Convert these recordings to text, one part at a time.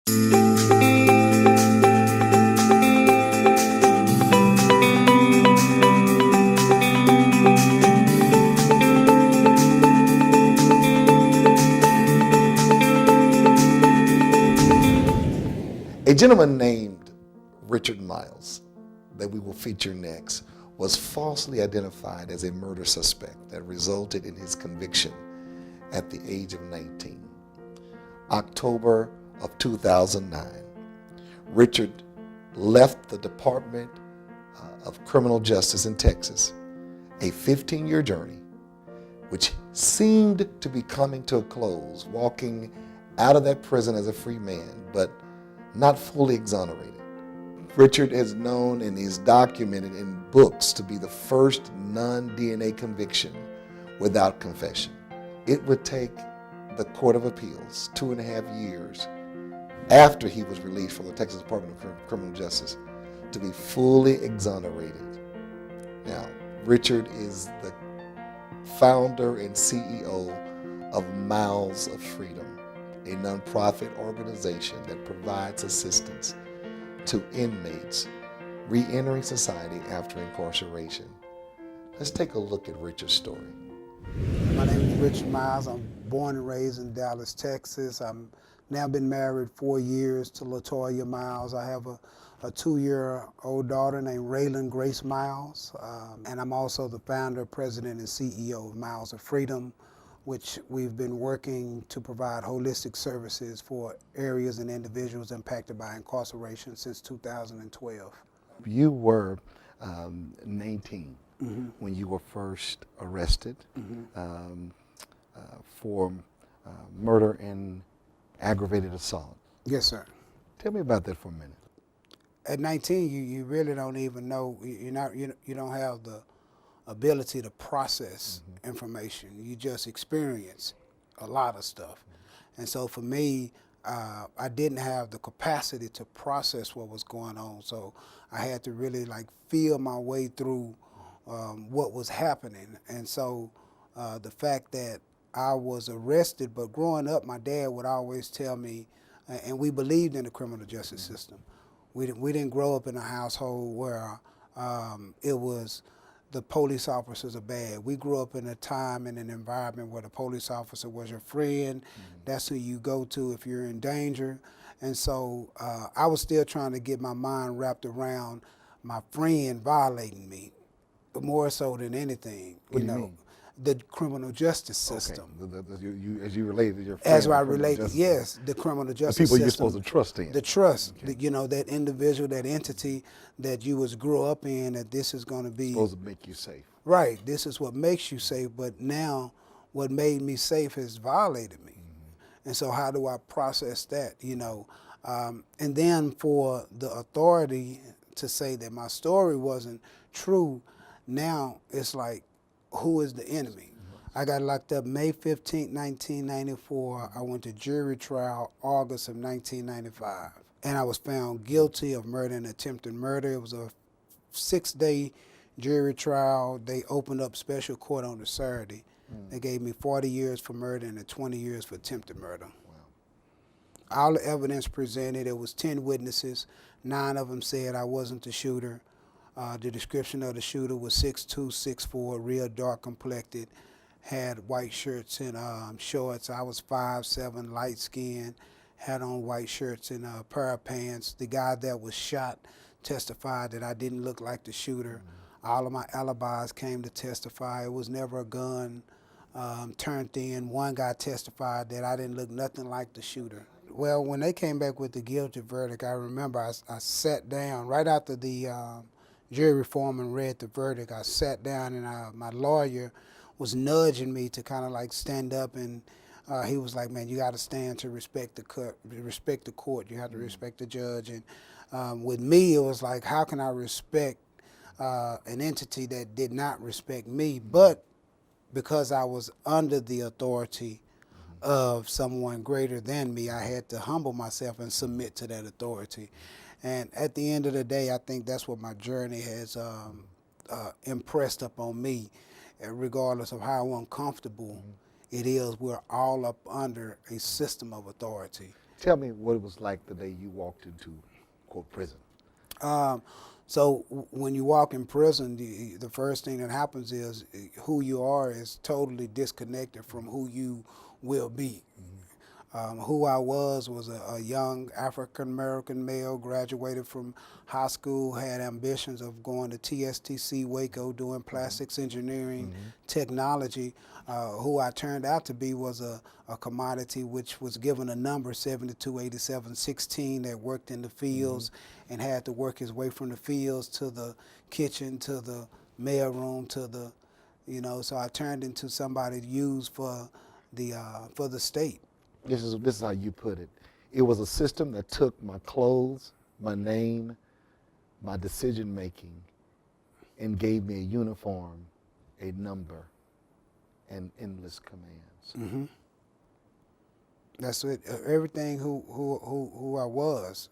A gentleman named Richard Miles, that we will feature next, was falsely identified as a murder suspect that resulted in his conviction at the age of 19. October of 2009, Richard left the Department of Criminal Justice in Texas, a 15-year journey, which seemed to be coming to a close, walking out of that prison as a free man, but not fully exonerated. Richard is known and is documented in books to be the first non-DNA conviction without confession. It would take the Court of Appeals 2.5 years after he was released from the Texas Department of Criminal Justice to be fully exonerated. Now, Richard is the founder and CEO of Miles of Freedom, a nonprofit organization that provides assistance to inmates re-entering society after incarceration. Let's take a look at Richard's story. My name is Richard Miles. I'm born and raised in Dallas, Texas. I'm now been married 4 years to LaToya Miles. I have a 2-year-old daughter named Raylan Grace Miles, and I'm also the founder, president, and CEO of Miles of Freedom, which we've been working to provide holistic services for areas and individuals impacted by incarceration since 2012. You were 19 when you were first arrested for murder and aggravated assault. Yes, sir. Tell me about that for a minute. At 19, you really don't even know, you don't have the ability to process information. You just experience a lot of stuff. And so for me, I didn't have the capacity to process what was going on. So I had to really like feel my way through what was happening. And so the fact that I was arrested, but growing up, my dad would always tell me, and we believed in the criminal justice system. We didn't grow up in a household where it was the police officers are bad. We grew up in a time and an environment where the police officer was your friend. That's who you go to if you're in danger. And so I was still trying to get my mind wrapped around my friend violating me, more so than anything. What do you mean? The criminal justice system. Okay. As you related to your friend. As I related, yes, the criminal justice system. The people you're supposed to trust in. The trust, okay. That individual, that entity that you was grew up in, that this is going to be. Supposed to make you safe. Right, this is what makes you safe, but now what made me safe has violated me. And so how do I process that, And then for the authority to say that my story wasn't true, now it's like, who is the enemy? I got locked up May 15, 1994. I went to jury trial August of 1995. And I was found guilty of murder and attempted murder. It was a 6-day jury trial. They opened up special court on a Saturday. They gave me 40 years for murder and 20 years for attempted murder. Wow. All the evidence presented, it was 10 witnesses. 9 of them said I wasn't the shooter. The description of the shooter was 6'2", 6'4", real dark complected, had white shirts and shorts. I was 5'7", light skinned, had on white shirts and a pair of pants. The guy that was shot testified that I didn't look like the shooter. All of my alibis came to testify. It was never a gun turned in. One guy testified that I didn't look nothing like the shooter. Well, when they came back with the guilty verdict, I remember I sat down right after the jury foreman read the verdict. I sat down and my lawyer was nudging me to kind of like stand up, and he was like, "Man, you got to stand to respect the court. You have to respect the judge." And with me, it was like, how can I respect an entity that did not respect me? But because I was under the authority of someone greater than me, I had to humble myself and submit to that authority. And at the end of the day, I think that's what my journey has impressed upon me. Regardless of how uncomfortable it is, we're all up under a system of authority. Tell me what it was like the day you walked into, quote, prison. When you walk in prison, the first thing that happens is who you are is totally disconnected from who you will be. Who I was a young African-American male, graduated from high school, had ambitions of going to TSTC Waco, doing plastics engineering, technology. Who I turned out to be was a commodity which was given a number, 728716, that worked in the fields and had to work his way from the fields to the kitchen, to the mailroom, to the, so I turned into somebody to use for the state. This is how you put it. It was a system that took my clothes, my name, my decision making, and gave me a uniform, a number, and endless commands. That's it. Everything who I was.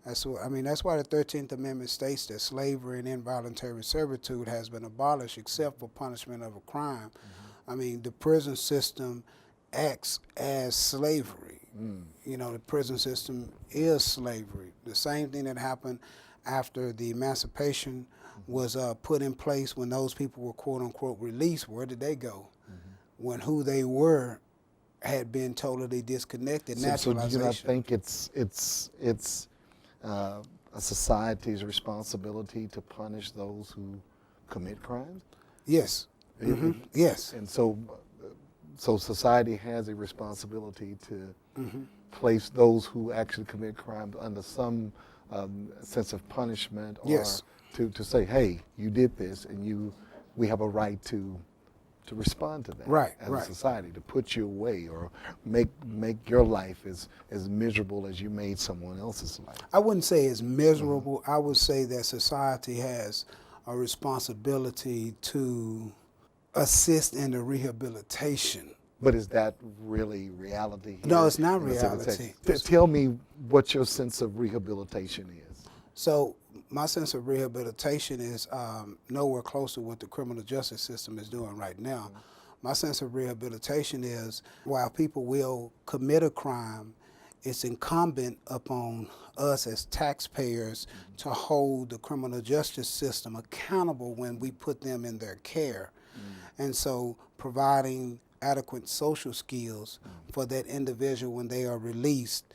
That's why the 13th Amendment states that slavery and involuntary servitude has been abolished except for punishment of a crime. The prison system acts as slavery. The prison system is slavery. The same thing that happened after the emancipation was put in place when those people were quote unquote released. Where did they go? When who they were had been totally disconnected. So do you not think it's a society's responsibility to punish those who commit crimes? Yes. Yes. And so society has a responsibility to place those who actually commit crimes under some sense of punishment, or to say, hey, you did this, and we have a right to respond to that as a society, to put you away or make your life as miserable as you made someone else's life. I wouldn't say it's miserable. I would say that society has a responsibility to assist in the rehabilitation. But is that really reality here? No, it's not reality. Tell me what your sense of rehabilitation is. So my sense of rehabilitation is nowhere close to what the criminal justice system is doing right now. My sense of rehabilitation is while people will commit a crime, it's incumbent upon us as taxpayers to hold the criminal justice system accountable when we put them in their care. And so providing adequate social skills for that individual when they are released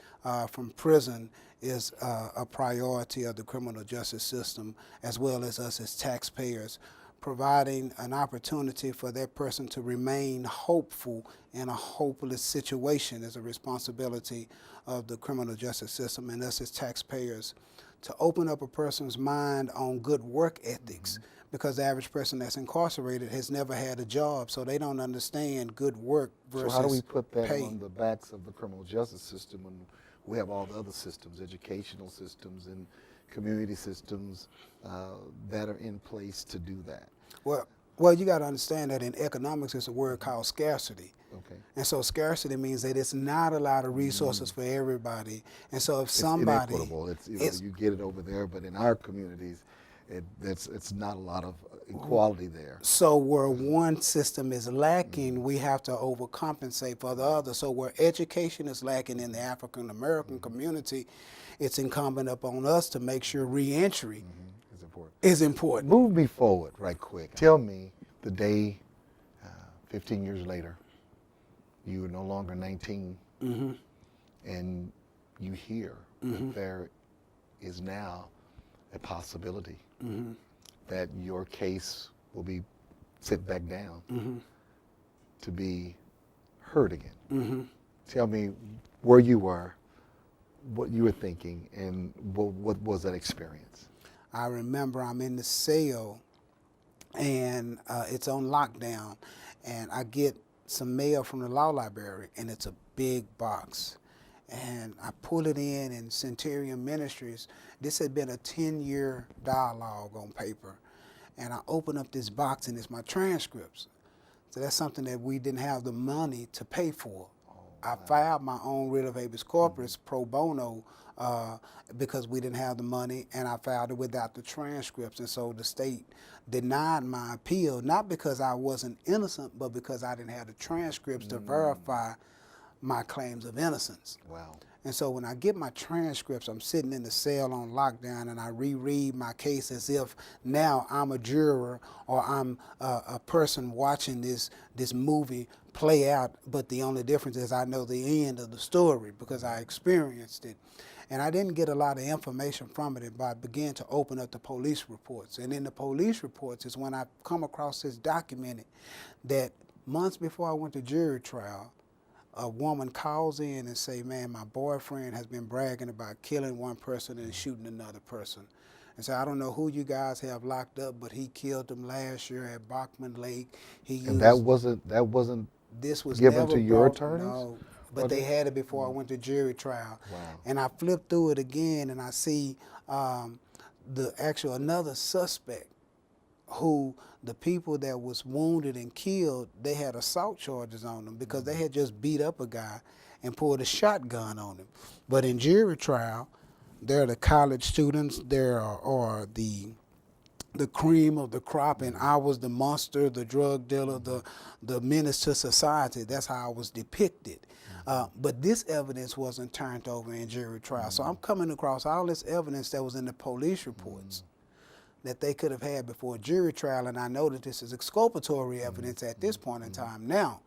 from prison is a priority of the criminal justice system, as well as us as taxpayers. Providing an opportunity for that person to remain hopeful in a hopeless situation is a responsibility of the criminal justice system, and us as taxpayers to open up a person's mind on good work ethics, because the average person that's incarcerated has never had a job, so they don't understand good work versus So how do we put that pay. on the backs of the criminal justice system when we have all the other systems, educational systems and community systems that are in place to do that? Well, you got to understand that in economics, it's a word called scarcity. Okay. And so scarcity means that it's not a lot of resources for everybody. And so if somebody... It's inequitable. You get it over there, but in our communities, it's not a lot of equality there. So where one system is lacking, we have to overcompensate for the other. So where education is lacking in the African American community, it's incumbent upon us to make sure reentry is important. Move me forward right quick. Tell me the day 15 years later, you are no longer 19, and you hear that there is now a possibility that your case will be set back down to be heard again. Tell me where you were, what you were thinking, and what was that experience? I remember I'm in the cell, and it's on lockdown, and I get some mail from the law library, and it's a big box. And I pull it in Centurion Ministries. This had been a 10-year dialogue on paper. And I open up this box, and it's my transcripts. So that's something that we didn't have the money to pay for. I filed my own writ of habeas corpus pro bono because we didn't have the money, and I filed it without the transcripts. And so the state denied my appeal, not because I wasn't innocent, but because I didn't have the transcripts to verify my claims of innocence. Wow. And so when I get my transcripts, I'm sitting in the cell on lockdown and I reread my case as if now I'm a juror or I'm a person watching this movie play out, but the only difference is I know the end of the story because I experienced it. And I didn't get a lot of information from it, but I began to open up the police reports. And in the police reports is when I come across this documented that months before I went to jury trial, a woman calls in and say, man, my boyfriend has been bragging about killing one person and shooting another person. And so I don't know who you guys have locked up, but he killed them last year at Bachman Lake. And that wasn't this was given never to your brought, attorneys? No, but they had it before I went to jury trial. Wow. And I flipped through it again and I see another suspect who the people that was wounded and killed, they had assault charges on them because they had just beat up a guy and pulled a shotgun on him. But in jury trial, there are the college students, there are the cream of the crop, and I was the monster, the drug dealer, the menace to society. That's how I was depicted. But this evidence wasn't turned over in jury trial. So I'm coming across all this evidence that was in the police reports that they could have had before jury trial, and I know that this is exculpatory evidence at this point in time. Now,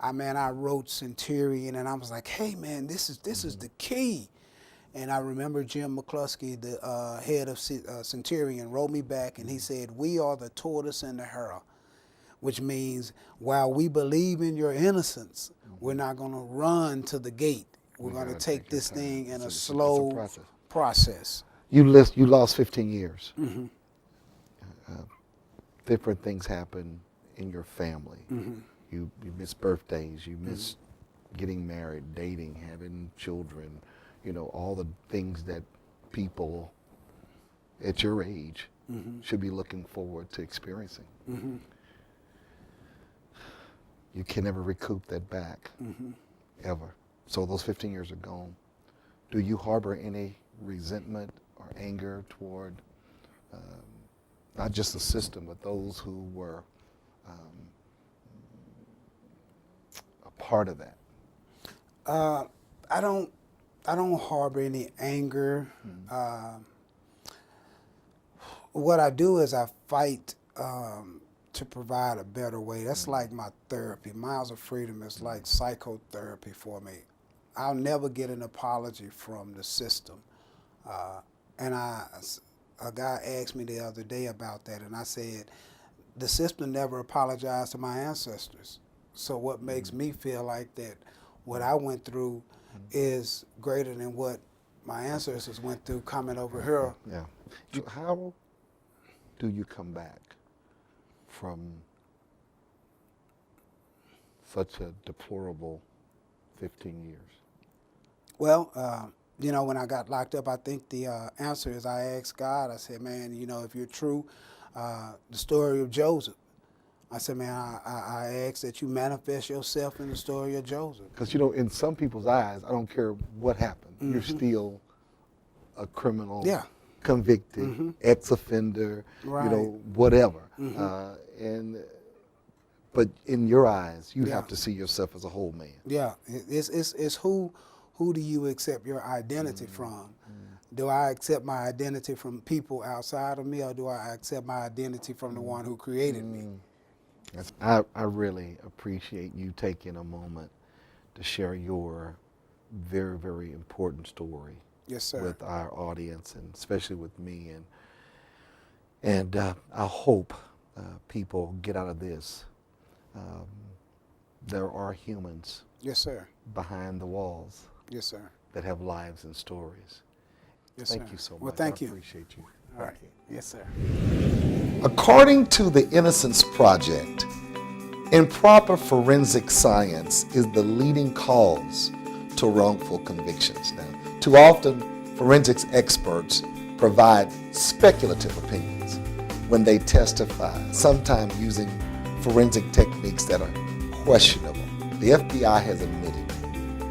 I wrote Centurion, and I was like, hey man, this is the key. And I remember Jim McCluskey, the head of Centurion, wrote me back, and he said, we are the tortoise and the hare, which means while we believe in your innocence, we're not going to run to the gate. We're going to take this thing in a slow process. You lost 15 years. Mm-hmm. Different things happen in your family. Mm-hmm. You miss birthdays, you miss getting married, dating, having children, all the things that people at your age should be looking forward to experiencing. Mm-hmm. You can never recoup that back, ever. So those 15 years are gone. Do you harbor any resentment or anger toward not just the system, but those who were a part of that? I don't harbor any anger. What I do is I fight to provide a better way. That's like my therapy. Miles of Freedom is like psychotherapy for me. I'll never get an apology from the system. And a guy asked me the other day about that, and I said, the system never apologized to my ancestors. So what makes me feel like that what I went through is greater than what my ancestors went through coming over here? Yeah. So how do you come back from such a deplorable 15 years? Well, when I got locked up, I think the answer is I asked God, I said, man, if you're true, the story of Joseph, I said, man, I ask that you manifest yourself in the story of Joseph. Because, in some people's eyes, I don't care what happened, you're still a criminal, convicted, ex-offender, whatever. But in your eyes, you have to see yourself as a whole man. Yeah, it's who do you accept your identity from? Do I accept my identity from people outside of me, or do I accept my identity from the one who created me? Yes, I really appreciate you taking a moment to share your very, very important story. Yes, sir. With our audience, and especially with me. And I hope people get out of this. There are humans. Yes, sir. Behind the walls. Yes, sir. That have lives and stories. Yes, sir. Thank you so much. Well, thank you. I appreciate you. All right. Yes, sir. According to the Innocence Project, improper forensic science is the leading cause to wrongful convictions. Now, too often, forensics experts provide speculative opinions when they testify, sometimes using forensic techniques that are questionable. The FBI has admitted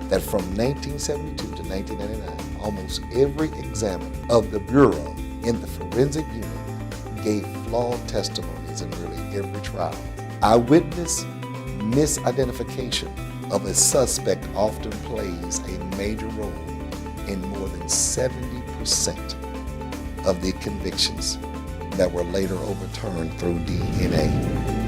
that from 1972 to 1999, almost every examiner of the Bureau in the forensic unit gave flawed testimonies in nearly every trial. Eyewitness misidentification of a suspect often plays a major role in more than 70% of the convictions that were later overturned through DNA.